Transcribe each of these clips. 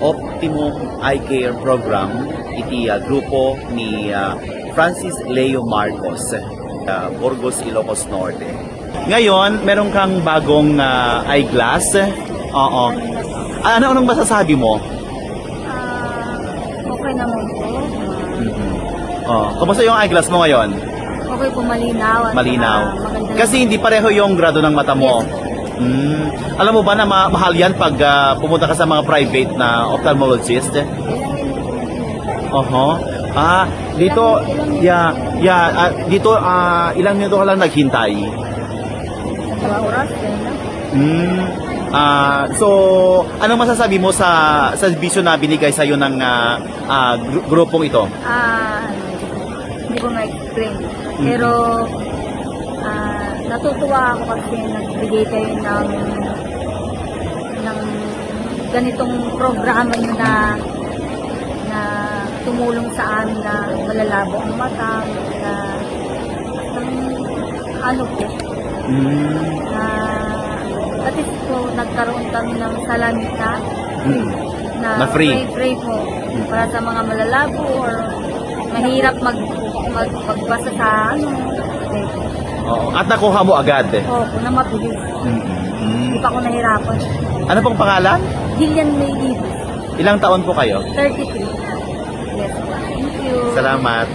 Optimum Eye Care Program iti grupo ni Francis Leo Marcos, Burgos, Ilocos Norte. Ngayon, meron kang bagong eyeglass. Oo. Anong masasabi mo? Okay naman po. Kumusta yung eyeglass mo ngayon? Okay po, malinaw. At Malinaw. maganda. Kasi hindi pareho yung grado ng mata mo. Yes. Alam mo ba na mahal yan pag pumunta ka sa mga private na ophthalmologist? Dito, dito ilang minuto ka lang naghintay. Mga oras, yan na. So, anong masasabi mo sa servisyo na binigay sa iyo ng grupong ito? Hindi ko ma-explain. Pero, natutuwa ako kasi nagbigay kayo ng ganitong programa nyo na tumulong sa amin na malalabo ang mata, na ano po, at least po nagkaroon kami ng salamin na free. free po para sa mga malalabo or mahirap magbasa sa Oo. At nakuha mo agad. Opo, na mabilis. Hindi pa ako nahirapan. Ano pong pangalan? Gillian May Ibis, Ilang taon po kayo? 33. Yes po. Thank you. Salamat.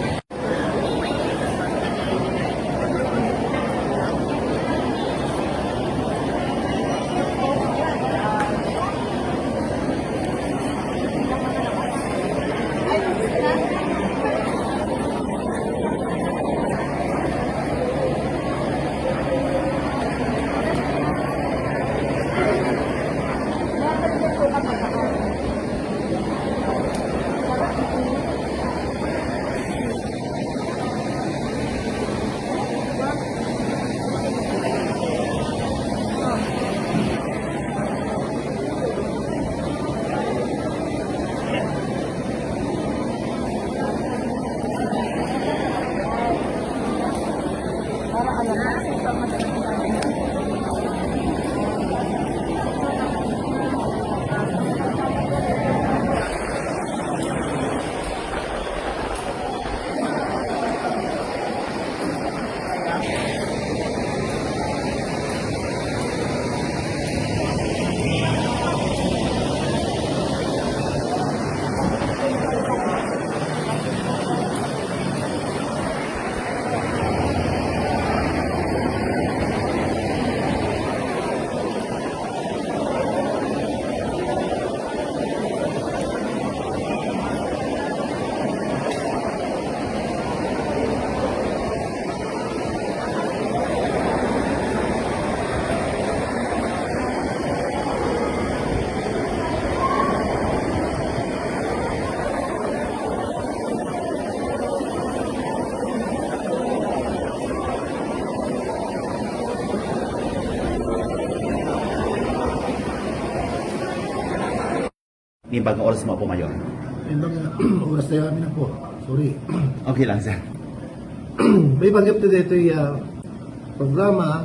Yung bagong oras mo po ngayon. Yung oras tayo kami na po. Sorry. Okay lang, sir. May banggap na dito yung programa,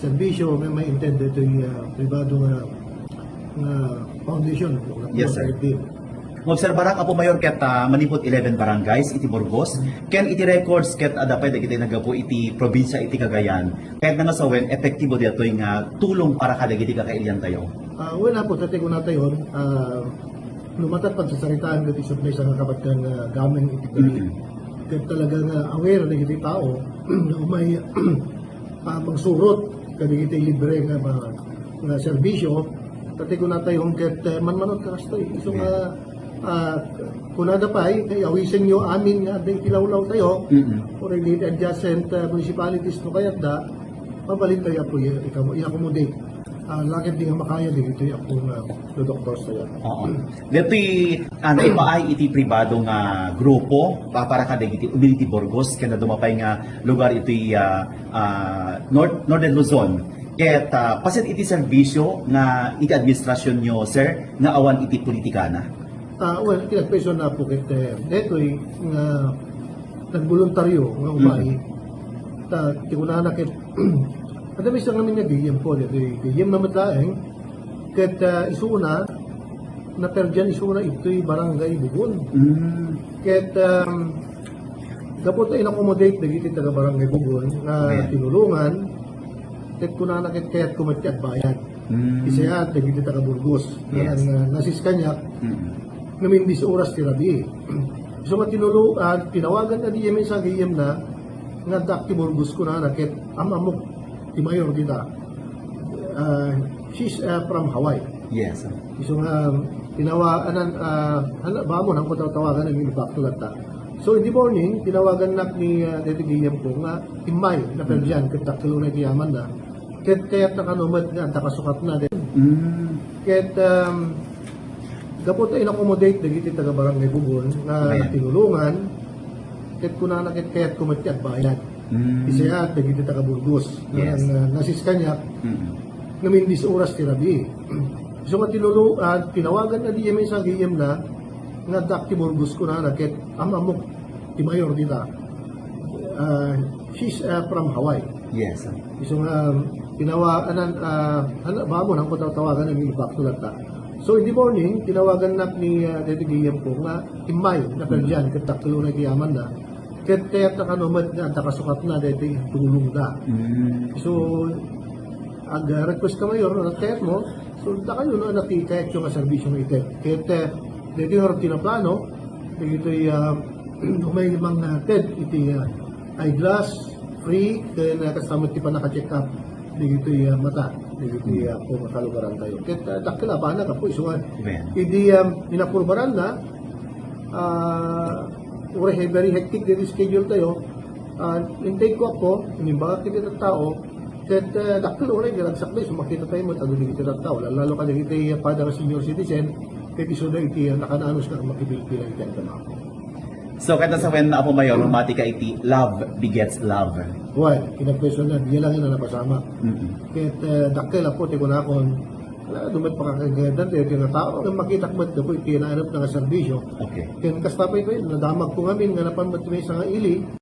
servisyo, may intend dito yung privado nga foundation. Yes, sir. Mobserbarak apo mayor ket manipot 11 barangays iti Burgos ken iti records ket dapat iti nagapo iti probinsya iti Cagayan ket nga sawen epektibo ditoy nga tulong para kada iti kakailyan tayo. Wala po, tatay ko na tayo, lumatat pa sa saritaan iti supply sa kapat kang gaming iti gali. Kaya talagang aware na iti tao na umay magsurot kadi iti libre nga serbisyo. Tatay ko na tayo ket manmanot ka kastoy. So kunada pa ay awisin nyo amin nga day kilawlaw tayo or hindi adjacent municipalities no kaya da mabalin tayo po i-accommodate lakit di nga makaya din ito yung doktor tayo. Oo. Dito naipaay iti pribado nga grupo para kada iti Umiliti Burgos ken dumapay nga lugar iti Northern Luzon. Ket pasit iti serbisyo nga iti administrasyon nyo sir nga awan iti politikana. Well, kinagpeso na po kit detoy nga nagboluntaryo nga umay. Tikunana kit kadami sa namin nga gayem po detoy gayem na matlaeng ket isuna na perdyan isura ito'y barangay Bugon. Ket dapat ay accommodate dagiti taga barangay Bugon na Okay. tinulungan ket kunana ket kayat kumati at bayad. Isa dagiti taga Burgos Yes. na nasis kanyak namindis oras ti rabi. So nga tinawagan na di yamin sa gayem na nga dak ti Burgos kunana ket amamok ti mayor dita. She's from Hawaii. Yes. So nga tinawagan ba mo nang tawagan ng ibaktulat ta. So in the morning tinawagan nak ni Detigiyam ko nga imay na perdian ket taklo na kiyaman na ket kayat nakanumat nga takasukat na din. Ket dapat ay accommodate dagiti taga barangay Bugon na Ayan. tinulungan ket kunana ket kayat kumati at bayad. Isa dagiti taga Burgos Yes. na nasis kanyak namindis oras ti rabi. So nga tinawagan na di yamin sa gayem na nga dak ti Burgos kunana ket amamok ti mayor dita. She's from Hawaii. Yes. So nga tinawagan ba mo nang tawagan ng ibaktulat ta. So in the morning tinawagan nak ni Detigiyam ko nga imay na perdian ket taklo na kiyaman na ket kayat nakanumat nga takasukat na deti tulong da. So request ka mayor na kayat mo so da kayo no nakikayat yung serbisyo ng itet. Ket deti hor tinaplano dito may limang TED iti eyeglass free then kasama ti pa naka-check up dito mata dito po makalugaran tayo ket dakila ba na kapo isuan Amen. idi inapurbaran na very hectic dito schedule tayo intake ko ako inimbaga kita ng tao ket dakila oray galagsak na sumakita tayo mo tago dito ng tao lalo ka dito pada senior citizen ket isuda iti nakananos ka makipilpila iti ang tama. So, kaya sa when na po mayor, rumati ka iti, love begets love. Well, kinapwesto na, diyan lang yun na napasama. Kahit dakil po, tiko na akong, dumat pa kakagadan, tayo kaya tao, ang makita ko ito po, itinaanap na nga serbisyo. Okay. Kaya kastapay ko yun, nadamag ko ngamin, nga napan mo sa nga ili,